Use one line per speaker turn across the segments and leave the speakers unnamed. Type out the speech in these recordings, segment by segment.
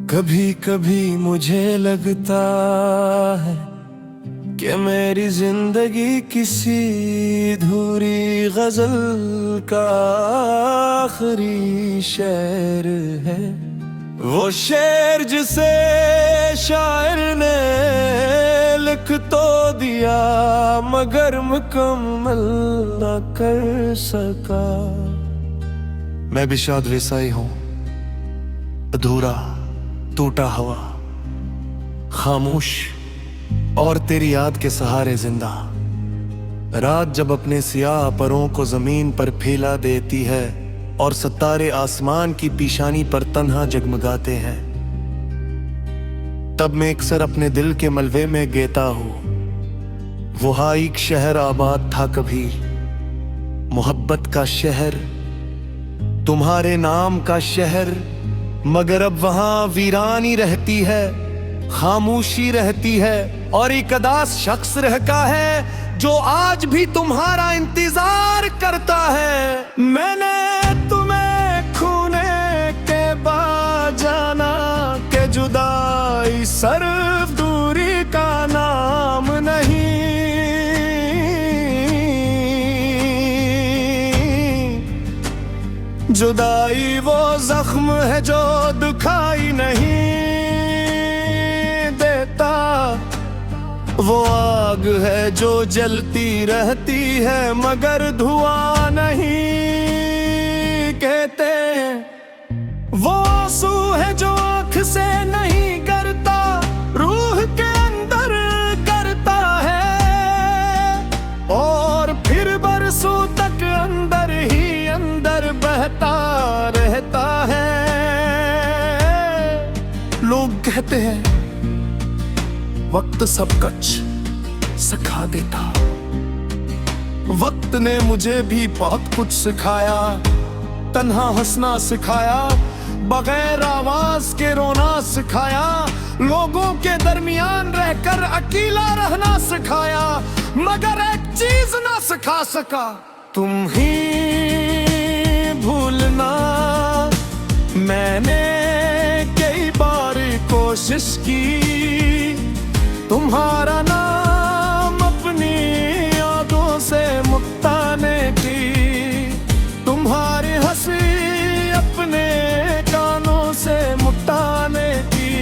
कभी कभी मुझे लगता है कि मेरी जिंदगी किसी अधूरी गजल का आखिरी शेर है। वो शेर जिसे शायर ने लिख तो दिया मगर मुकम्मल न कर सका। मैं भी शायद वैसा ही हूँ, अधूरा टूटा हुआ, खामोश और तेरी याद के सहारे जिंदा। रात जब अपने सियाह परों को जमीन पर फैला देती है और सितारे आसमान की पेशानी पर तन्हा जगमगाते हैं, तब मैं अक्सर अपने दिल के मलबे में गेता हूँ। वहाँ एक शहर आबाद था कभी, मोहब्बत का शहर, तुम्हारे नाम का शहर, मगर अब वहाँ वीरानी रहती है, खामोशी रहती है और एक अदास शख्स रहता है जो आज भी तुम्हारा इंतजार करता है। मैंने तुम्हें खूने के बाद जाना के जुदाई सिर्फ दूरी का नाम नहीं, जुदाई वो जख्म है जो दुखाई नहीं देता, वो आग है जो जलती रहती है मगर धुआं नहीं कहते। वो आंसू है जो आंख से नहीं गिरता, रूह के अंदर करता है और फिर बरसों तक अंदर ही अंदर बहता रहता है। लोग कहते हैं वक्त सब कुछ सिखा देता, वक्त ने मुझे भी बहुत कुछ सिखाया। तन्हा हंसना सिखाया, बगैर आवाज के रोना सिखाया, लोगों के दरमियान रहकर अकेला रहना सिखाया, मगर एक चीज ना सिखा सका, तुम ही भूलना। मैंने कई बार कोशिश की तुम्हारा नाम अपनी यादों से मुक्ताने की, तुम्हारी हंसी अपने कानों से मुक्ताने की,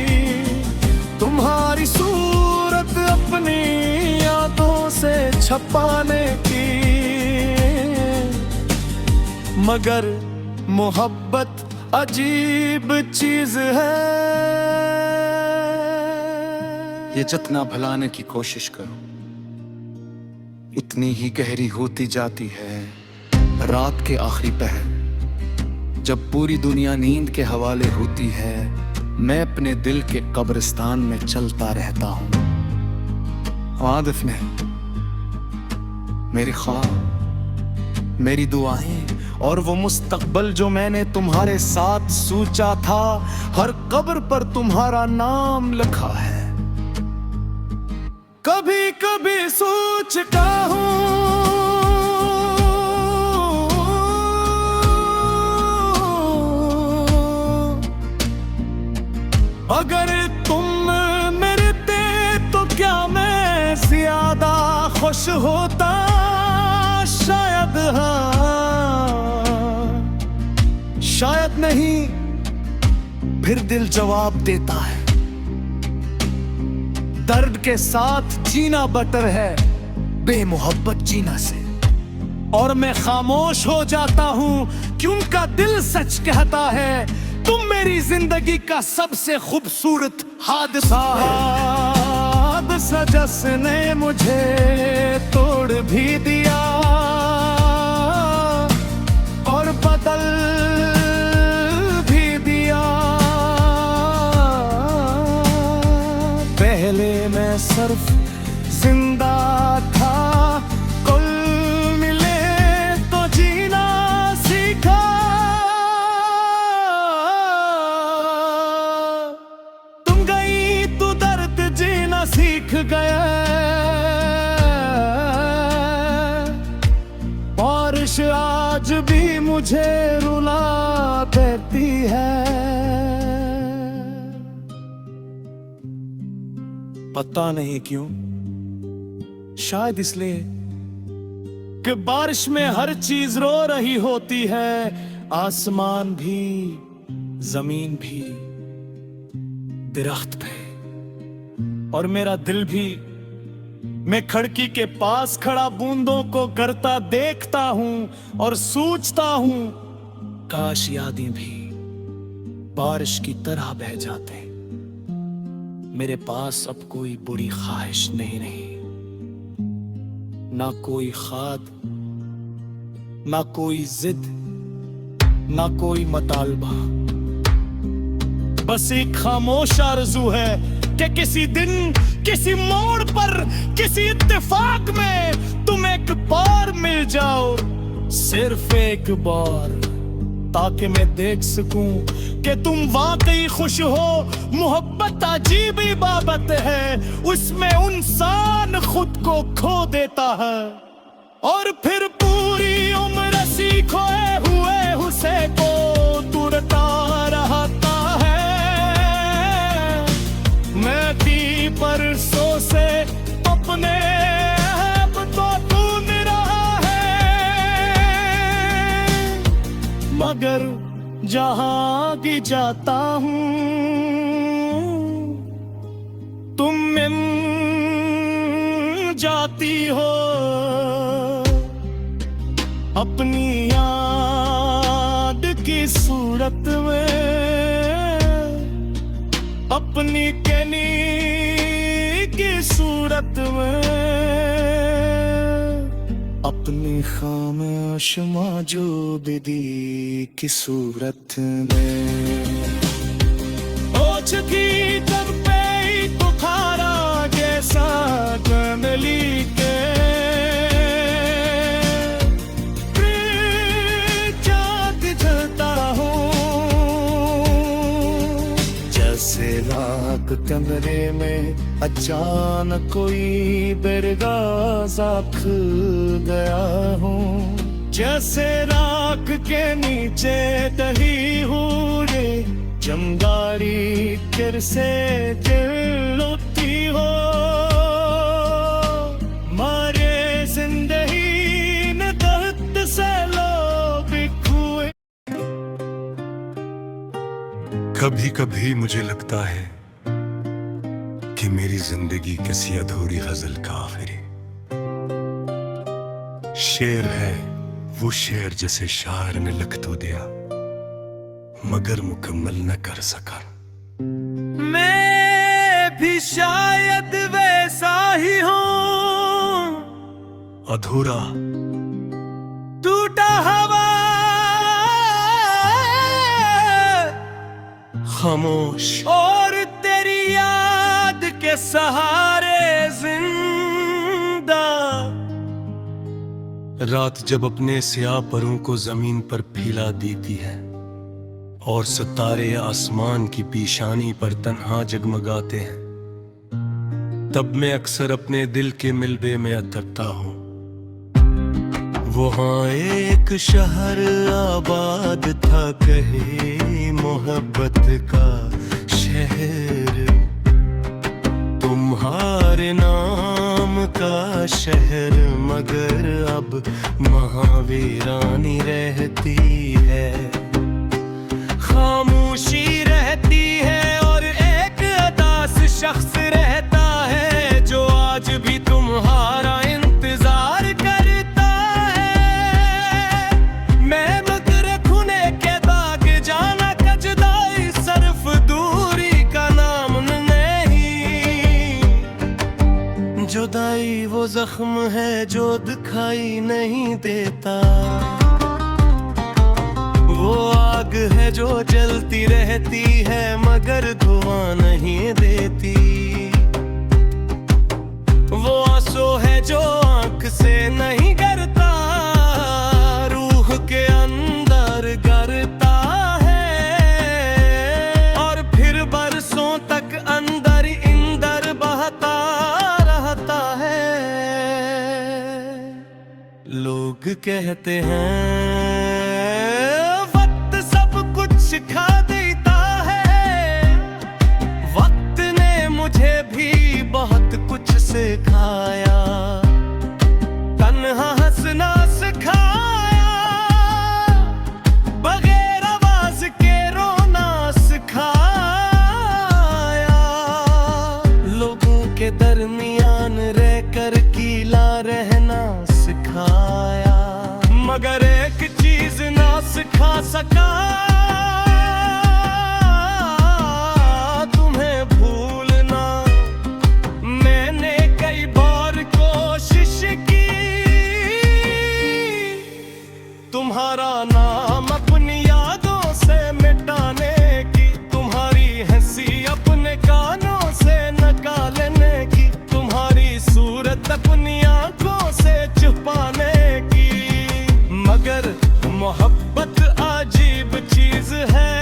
तुम्हारी सूरत अपनी यादों से छपाने की, मगर मोहब्बत अजीब चीज है।
ये जितना भुलाने की कोशिश करो उतनी ही गहरी होती जाती है। रात के आखिरी पहर जब पूरी दुनिया नींद के हवाले होती है, मैं अपने दिल के कब्रिस्तान में चलता रहता हूँ। आदिफ ने मेरे ख्वाब, मेरी दुआएं और वो मुस्तकबल जो मैंने तुम्हारे साथ सोचा था, हर कब्र पर तुम्हारा नाम लिखा है। कभी कभी सोचता हूँ अगर तुम मिलते तो क्या मैं ज्यादा खुश होता, शायद हाँ, शायद नहीं। फिर दिल जवाब देता है, दर्द के साथ जीना बेटर है बेमोहब्बत जीना से। और मैं खामोश हो जाता हूँ कि उनका दिल सच कहता है, तुम मेरी जिंदगी का सबसे खूबसूरत हादसा। हादसा जिसने मुझे तोड़ भी दिया और बदल भी दिया। पहले मैं सिर्फ जिंदा था, कुल मिले तो जीना सीखा। तुम गई तो दर्द जीना सीख गया। बारिश आज भी मुझे रुला देती है। पता नहीं क्यों, शायद इसलिए कि बारिश में हर चीज रो रही होती है, आसमान भी, जमीन भी, दरख्त भी, और मेरा दिल भी। मैं खिड़की के पास खड़ा बूंदों को गिरता देखता हूं और सोचता हूं, काश यादें भी बारिश की तरह बह जाते। मेरे पास अब कोई बुरी ख्वाहिश नहीं रही, ना कोई खाद, ना कोई जिद, ना कोई मतालबा। बस एक खामोश आरज़ू है कि किसी दिन, किसी मोड़ पर, किसी इत्तेफाक में तुम एक बार मिल जाओ, सिर्फ एक बार, ताकि मैं देख सकूं कि तुम वाकई खुश हो। मोहब्बत अजीब इबादत है, उसमें इंसान खुद को खो देता है और फिर पूरी उम्र खोए हुए हुसे को तुरता रहता है। मैं थी परसों से अपने अब तो ढूंढ रहा है, मगर जहां भी जाता हूं तुम मिल जाती हो। अपनी याद की सूरत में, अपनी कहनी की सूरत में, अपनी खामोश मौजूदगी की सूरत में। ओछकी तब पे बुखारा जैसा जंगली के चाँद जलता हूँ, जैसे रात कमरे में अचानक कोई बेरगाज़ा खिल गया हूँ। जैसे राख के नीचे दही हूँ रे जमदारी फिर से दिल उठी हो। मारे जिंदगी ने दर्द से लोग खोए।
कभी कभी मुझे लगता है कि मेरी जिंदगी किसी अधूरी गजल का आखिरी शेर है, वो शेर जिसे शायर ने लिख तो दिया मगर मुकम्मल न कर सका।
मैं भी शायद वैसा ही हूँ,
अधूरा,
टूटा हवा,
खामोश
और तेरी याद के सहारे जिंदा।
रात जब अपने स्याह परों को जमीन पर फैला देती है और सितारे आसमान की पेशानी पर तन्हा जगमगाते हैं, तब मैं अक्सर अपने दिल के मिलबे में अतरता हूँ। वहाँ एक शहर आबाद था, कहे मोहब्बत का शहर, तुम्हारे नाम का शहर, मगर अब महावीरानी रहती है। खामोशी रहती है और एक अदास शख्स रहता है जो आज भी तुम्हारा इंतजार करता है। मैं मगर खुने के दाग जाना कजदाई, सिर्फ दूरी का नाम नहीं। जुदाई वो जख्म है जो दिखाई नहीं देता, वो आग है जो जलती रहती है मगर धुआं नहीं देती। वो आंसू है जो आंख से नहीं गिरता, रूह के अंदर गिरता है और फिर बरसों तक अंदर इंदर बहता रहता है। लोग कहते हैं सिखा देता है, वक्त ने मुझे भी बहुत
मगर एक चीज ना सिखा सका, तुम्हें भूलना। मैंने कई बार कोशिश की तुम्हारा नाम अपनी यादों से मिटाने की, तुम्हारी हंसी अपने कानों से निकालने की, तुम्हारी सूरत अपनी आंखों से छुपाने की। मगर मोहब्बत अजीब चीज है,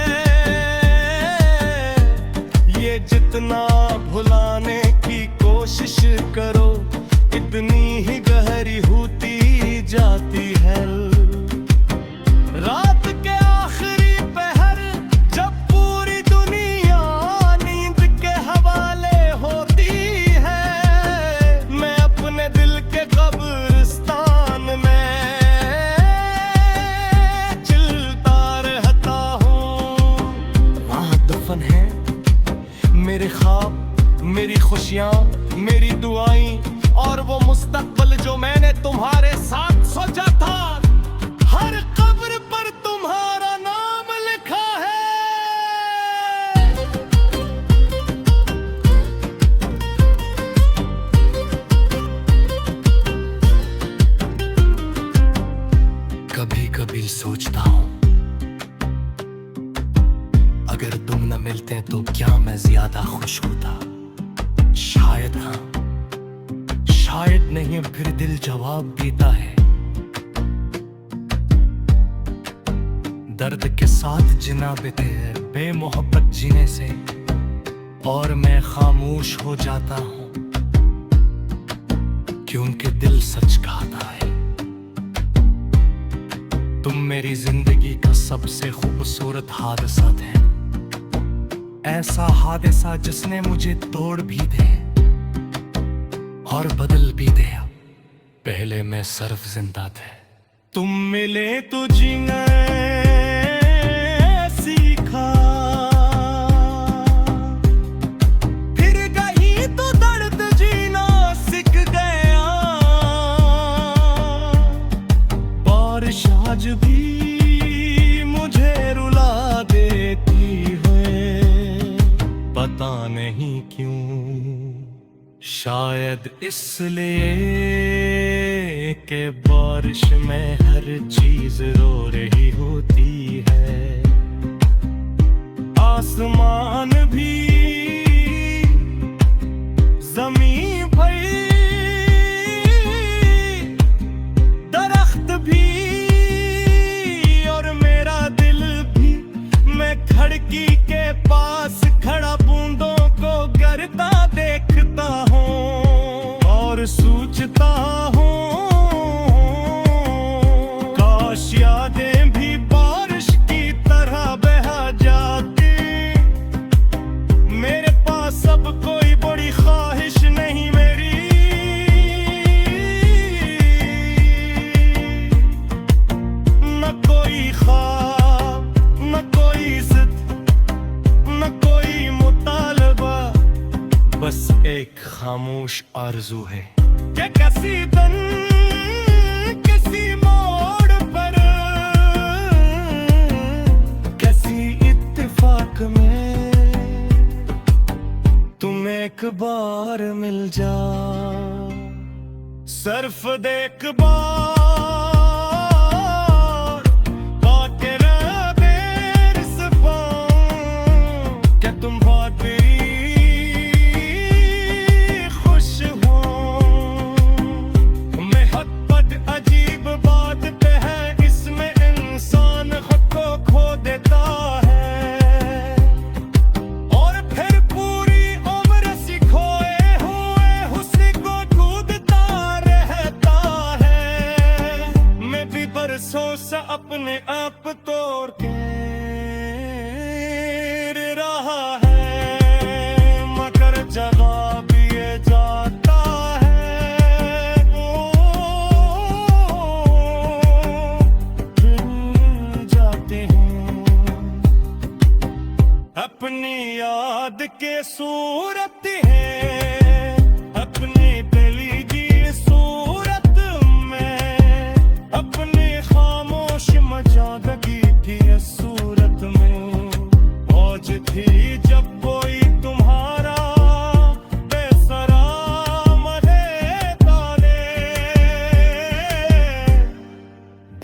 ये जितना भुलाने की कोशिश करो इतनी ही गहरी होती जाती है। रात के आखिरी पहर जब पूरी दुनिया नींद के हवाले होती है, मैं अपने दिल के कब्रिस्तान में चिल्लाता रहता हूँ। वहाँ दफन है मेरे ख्वाब, मेरी खुशियाँ, मेरी दुआएं और वो मुस्तकबिल जो मैंने तुम्हारे साथ सोचा था। हर कब्र पर तुम्हारा नाम लिखा है। कभी कभी सोचता हूँ अगर तुम न मिलते तो क्या मैं ज्यादा खुश होता। शायद हाँ, शायद नहीं, फिर दिल जवाब देता है। दर्द के साथ जिना बीते है बेमोहब्बत जीने से, और मैं खामोश हो जाता हूँ क्योंकि दिल सच कहता है। तुम मेरी जिंदगी का सबसे खूबसूरत हादसा थे, ऐसा हादसा जिसने मुझे तोड़ भी दे और बदल भी दे। पहले मैं सिर्फ जिंदा थे, तुम मिले तो जीना सीखा, फिर गई तो दर्द जीना सीख गया। बारिश आज भी मुझे रुला देती है, पता नहीं क्यों, शायद इसलिए कि बारिश में हर चीज रो रही होती है। आसमान भी, जमीन भी, दरख्त भी और मेरा दिल भी। मैं खिड़की के पास खड़ा बूंदों को गिरता देखता हूँ और सोचता हूँ काश यादें भी बारिश की तरह बहा जाती। मेरे पास अब कोई बड़ी ख्वाहिश नहीं मेरी, न कोई ख्वाब, न कोई जिद, न कोई मुतालबा, बस एक खामोश आरज़ू है कि किसी दिन किसी मोड़ पर किसी इत्तेफाक में तुम एक बार मिल जा। सिर्फ देख बार बातें रह देर से पाऊं कि तुम बहुत खुश हो। मैं हद पद अजीब बात पे है, इसमें इंसान खुद को खो देता है और फिर पूरी उम्र सिखोए हुए उसी को कूदता रहता है। मैं भी बरसों से अपने आप तोड़ के रहा है, मगर जगह भी ये जाता है। भूल जाते हैं अपनी याद के सूरत है, अपनी दिली की सूरत में अपने ख्वाब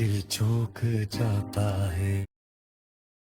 दिल चौंक जाता है।